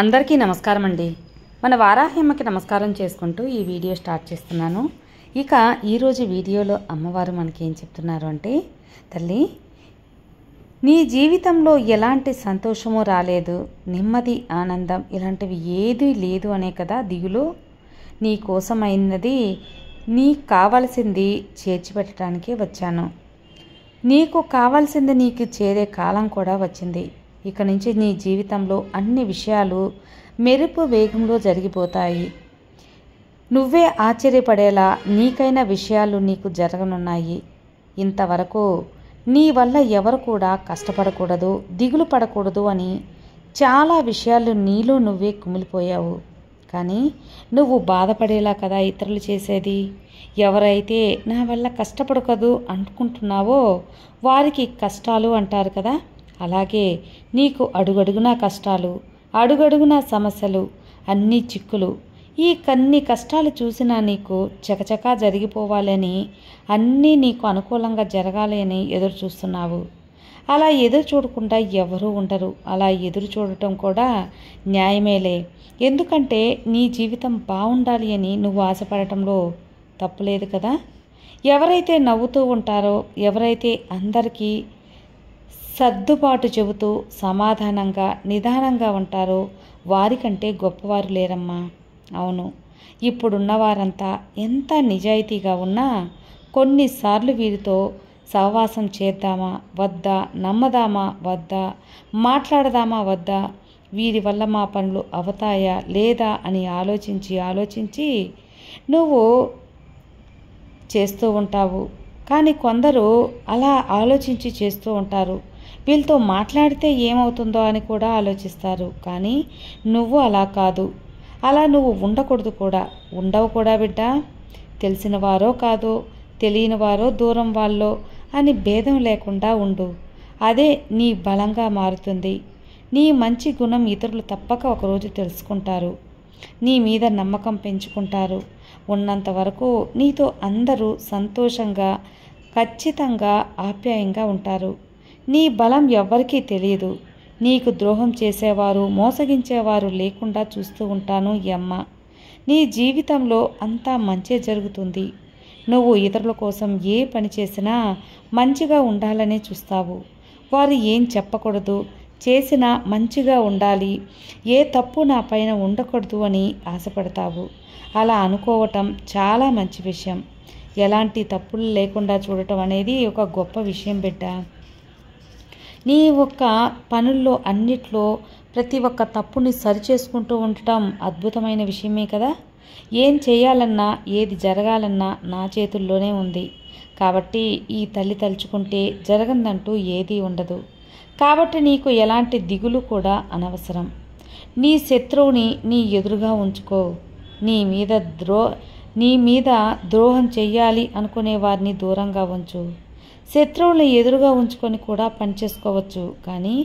అందరికీ నమస్కారం అండి. మన వారాహ్యమ్మకి నమస్కారం చేసుకుంటూ ఈ వీడియో స్టార్ట్ చేస్తున్నాను. ఇక ఈరోజు వీడియోలో అమ్మవారు మనకి ఏం చెప్తున్నారు అంటే, తల్లి, నీ జీవితంలో ఎలాంటి సంతోషము రాలేదు, నెమ్మది, ఆనందం ఇలాంటివి ఏదీ లేదు అనే కదా దిగులు. నీ కోసమైనది, నీకు కావలసింది చేర్చిపెట్టడానికే వచ్చాను. నీకు కావాల్సింది నీకు చేరే కాలం కూడా వచ్చింది. ఇక నుంచి నీ జీవితంలో అన్ని విషయాలు మెరుపు వేగంలో జరిగిపోతాయి. నువ్వే ఆశ్చర్యపడేలా నీకైన విషయాలు నీకు జరగనున్నాయి. ఇంతవరకు నీ వల్ల ఎవరు కూడా కష్టపడకూడదు, దిగులు పడకూడదు అని చాలా విషయాలు నీలో నువ్వే కుమిలిపోయావు. కానీ నువ్వు బాధపడేలా కదా ఇతరులు చేసేది. ఎవరైతే నా వల్ల కష్టపడకదు అనుకుంటున్నావో వారికి కష్టాలు అంటారు కదా. అలాగే నీకు అడుగడుగునా కష్టాలు, అడుగడుగునా సమస్యలు, అన్నీ చిక్కులు. ఈ కన్ని కష్టాలు చూసినా నీకు చకచకా జరిగిపోవాలని, అన్నీ నీకు అనుకూలంగా జరగాలి అని ఎదురు చూస్తున్నావు. అలా ఎదురు చూడకుండా ఎవరూ ఉండరు. అలా ఎదురు చూడటం కూడా న్యాయమేలే. ఎందుకంటే నీ జీవితం బాగుండాలి అని నువ్వు ఆశపడటంలో తప్పులేదు కదా. ఎవరైతే నవ్వుతూ ఉంటారో, ఎవరైతే అందరికీ సర్దుబాటు చెబుతూ సమాధానంగా నిదానంగా ఉంటారో వారికంటే గొప్పవారు లేరమ్మా. అవును, ఇప్పుడున్న వారంతా ఎంత నిజాయితీగా ఉన్నా కొన్నిసార్లు వీరితో సహవాసం చేద్దామా వద్దా, నమ్మదామా వద్దా, మాట్లాడదామా వద్దా, వీరి వల్ల మా పనులు అవుతాయా లేదా అని ఆలోచించి నువ్వు చేస్తూ ఉంటావు. కానీ కొందరు అలా ఆలోచించి చేస్తూ ఉంటారు. వీళ్ళతో మాట్లాడితే ఏమవుతుందో అని కూడా ఆలోచిస్తారు. కానీ నువ్వు అలా కాదు. అలా నువ్వు ఉండకూడదు కూడా, ఉండవు కూడా బిడ్డ. తెలిసిన వారో కాదో, తెలియని వారో దూరం వాళ్ళో అని భేదం లేకుండా ఉండు. అదే నీ బలంగా మారుతుంది. నీ మంచి గుణం ఇతరులు తప్పక ఒకరోజు తెలుసుకుంటారు. నీ మీద నమ్మకం పెంచుకుంటారు. ఉన్నంత వరకు నీతో అందరూ సంతోషంగా, ఖచ్చితంగా ఆప్యాయంగా ఉంటారు. నీ బలం ఎవ్వరికీ తెలియదు. నీకు ద్రోహం చేసేవారు, మోసగించేవారు లేకుండా చూస్తూ ఉంటాను ఈ అమ్మ. నీ జీవితంలో అంతా మంచే జరుగుతుంది. నువ్వు ఇతరుల కోసం ఏ పని చేసినా మంచిగా ఉండాలనే చూస్తావు. వారు ఏం చెప్పకూడదు, చేసినా మంచిగా ఉండాలి, ఏ తప్పు నా పైన ఉండకూడదు అని ఆశపడతావు. అలా అనుకోవటం చాలా మంచి విషయం. ఎలాంటి తప్పులు లేకుండా చూడటం అనేది ఒక గొప్ప విషయం బిడ్డ. నీ ఒక్క పనుల్లో అన్నిట్లో ప్రతి ఒక్క తప్పుని సరిచేసుకుంటూ ఉండటం అద్భుతమైన విషయమే కదా. ఏం చేయాలన్నా, ఏది జరగాలన్నా నా చేతుల్లోనే ఉంది. కాబట్టి ఈ తల్లి తలుచుకుంటే జరగందంటూ ఏదీ ఉండదు. కాబట్టి నీకు ఎలాంటి దిగులు కూడా అనవసరం. నీ శత్రువుని నీ ఎదురుగా ఉంచుకో. నీ మీద ద్రోహం చెయ్యాలి అనుకునే వారిని దూరంగా ఉంచు. శత్రువులను ఎదురుగా ఉంచుకొని కూడా పనిచేసుకోవచ్చు. కానీ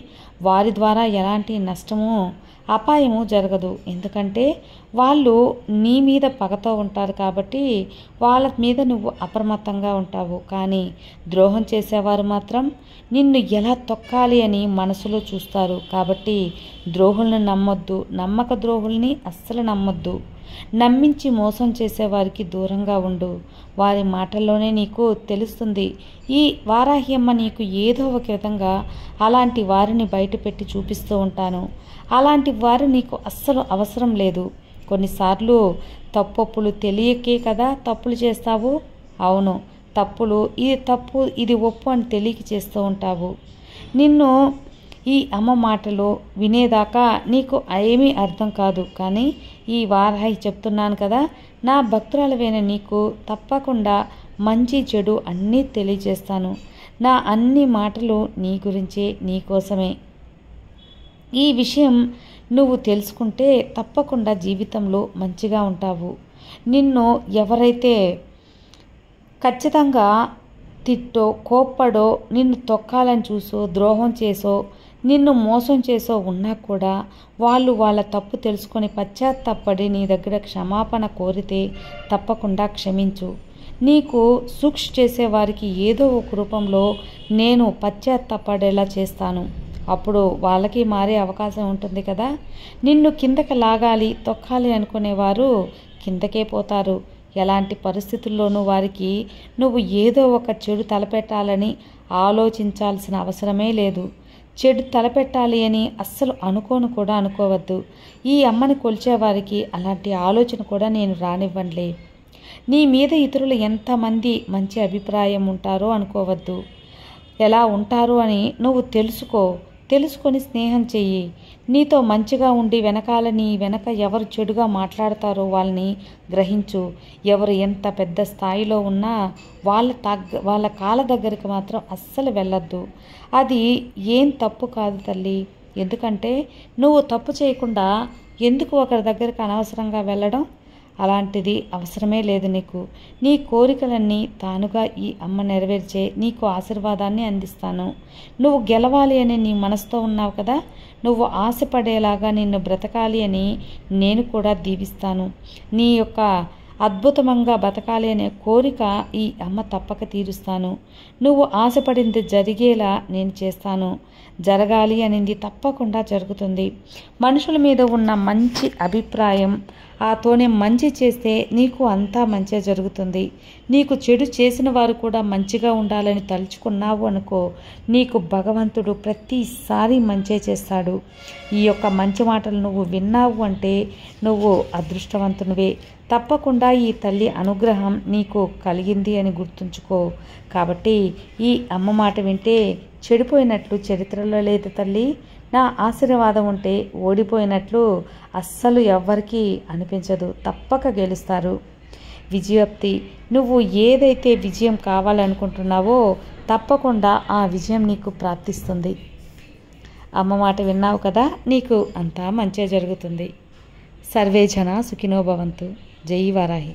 వారి ద్వారా ఎలాంటి నష్టము, అపాయము జరగదు. ఎందుకంటే వాళ్ళు నీ మీద పగతో ఉంటారు కాబట్టి వాళ్ళ మీద నువ్వు అప్రమత్తంగా ఉంటావు. కానీ ద్రోహం చేసేవారు మాత్రం నిన్ను ఎలా తొక్కాలి అని మనసులో చూస్తారు. కాబట్టి ద్రోహులను నమ్మొద్దు. నమ్మక ద్రోహుల్ని అస్సలు నమ్మొద్దు. నమ్మించి మోసం చేసేవారికి దూరంగా ఉండు. వారి మాటల్లోనే నీకు తెలుస్తుంది. ఈ వారాహ్యమ్మ నీకు ఏదో ఒక విధంగా అలాంటి వారిని బయటపెట్టి చూపిస్తూ ఉంటాను. అలాంటి వారు నీకు అస్సలు అవసరం లేదు. కొన్నిసార్లు తప్పొప్పులు తెలియకే కదా తప్పులు చేస్తావు. అవును, తప్పులు, ఇది తప్పు ఇది ఒప్పు అని తెలియక చేస్తూ ఉంటావు. నిన్ను ఈ అమ్మ మాటలు వినేదాకా నీకు ఏమీ అర్థం కాదు. కానీ ఈ వారాహి చెప్తున్నాను కదా, నా భక్తురాలవైన నీకు తప్పకుండా మంచి చెడు అన్నీ తెలియజేస్తాను. నా అన్ని మాటలు నీ గురించే, నీ కోసమే. ఈ విషయం నువ్వు తెలుసుకుంటే తప్పకుండా జీవితంలో మంచిగా ఉంటావు. నిన్ను ఎవరైతే ఖచ్చితంగా తిట్టో, కోప్పడో, నిన్ను తొక్కాలని చూసో, ద్రోహం చేసో, నిన్ను మోసం చేసో ఉన్నా కూడా వాళ్ళు వాళ్ళ తప్పు తెలుసుకొని పశ్చాత్తాపడి నీ దగ్గర క్షమాపణ కోరితే తప్పకుండా క్షమించు. నీకు సూక్ష చేసేవారికి ఏదో ఒక రూపంలో నేను పశ్చాత్తాపడేలా చేస్తాను. అప్పుడు వాళ్ళకి మారే అవకాశం ఉంటుంది కదా. నిన్ను కిందకి లాగాలి, తొక్కాలి అనుకునేవారు కిందకే పోతారు. ఎలాంటి పరిస్థితుల్లోనూ వారికి నువ్వు ఏదో ఒక చెడు తలపెట్టాలని ఆలోచించాల్సిన అవసరమే లేదు. చెడు తలపెట్టాలి అని అస్సలు అనుకోవద్దు. ఈ అమ్మని కొలిచేవారికి అలాంటి ఆలోచన కూడా నేను రానివ్వనులే. నీ మీద ఇతరులు ఎంతమంది మంచి అభిప్రాయం ఉంటారో అనుకోవద్దు. ఎలా ఉంటారు అని నువ్వు తెలుసుకొని స్నేహం చెయ్యి. నీతో మంచిగా ఉండి వెనకాల నీ వెనక ఎవరు చెడుగా మాట్లాడతారో వాళ్ళని గ్రహించు. ఎవరు ఎంత పెద్ద స్థాయిలో ఉన్నా వాళ్ళ కాళ్ళ దగ్గరికి మాత్రం అస్సలు వెళ్ళొద్దు. అది ఏం తప్పు కాదు తల్లి. ఎందుకంటే నువ్వు తప్పు చేయకుండా ఎందుకు ఒకరి దగ్గరికి అనవసరంగా వెళ్ళడం? అలాంటిది అవసరమే లేదు నీకు. నీ కోరికలన్నీ తానుగా ఈ అమ్మ నెరవేర్చే నీకు ఆశీర్వాదాన్ని అందిస్తాను. నువ్వు గెలవాలి అని నీ మనసుతో ఉన్నావు కదా, నువ్వు ఆశపడేలాగా నిన్ను బ్రతకాలి అని నేను కూడా దీవిస్తాను. నీ యొక్క అద్భుతంగా బతకాలి అనే కోరిక ఈ అమ్మ తప్పక తీరుస్తాను. నువ్వు ఆశపడింది జరిగేలా నేను చేస్తాను. జరగాలి అనింది తప్పకుండా జరుగుతుంది. మనుషుల మీద ఉన్న మంచి అభిప్రాయం ఆతోనే మంచి చేస్తే నీకు అంతా మంచి జరుగుతుంది. నీకు చెడు చేసిన వారు కూడా మంచిగా ఉండాలని తలుచుకున్నావు అనుకో, నీకు భగవంతుడు ప్రతిసారి మంచే చేస్తాడు. ఈ యొక్క మంచి మాటలు నువ్వు విన్నావు అంటే నువ్వు అదృష్టవంతునివే. తప్పకుండా ఈ తల్లి అనుగ్రహం నీకు కలిగింది అని గుర్తుంచుకో. కాబట్టి ఈ అమ్మ మాట వింటే చెడిపోయినట్లు చరిత్రలో లేదు తల్లి. నా ఆశీర్వాదం ఉంటే ఓడిపోయినట్లు అస్సలు ఎవ్వరికీ అనిపించదు. తప్పక గెలుస్తారు. విజయోక్తి. నువ్వు ఏదైతే విజయం కావాలనుకుంటున్నావో తప్పకుండా ఆ విజయం నీకు ప్రాప్తిస్తుంది. అమ్మ మాట విన్నావు కదా, నీకు అంతా మంచే జరుగుతుంది. సర్వే జన సుఖినో భవంతు. జై వారాహి.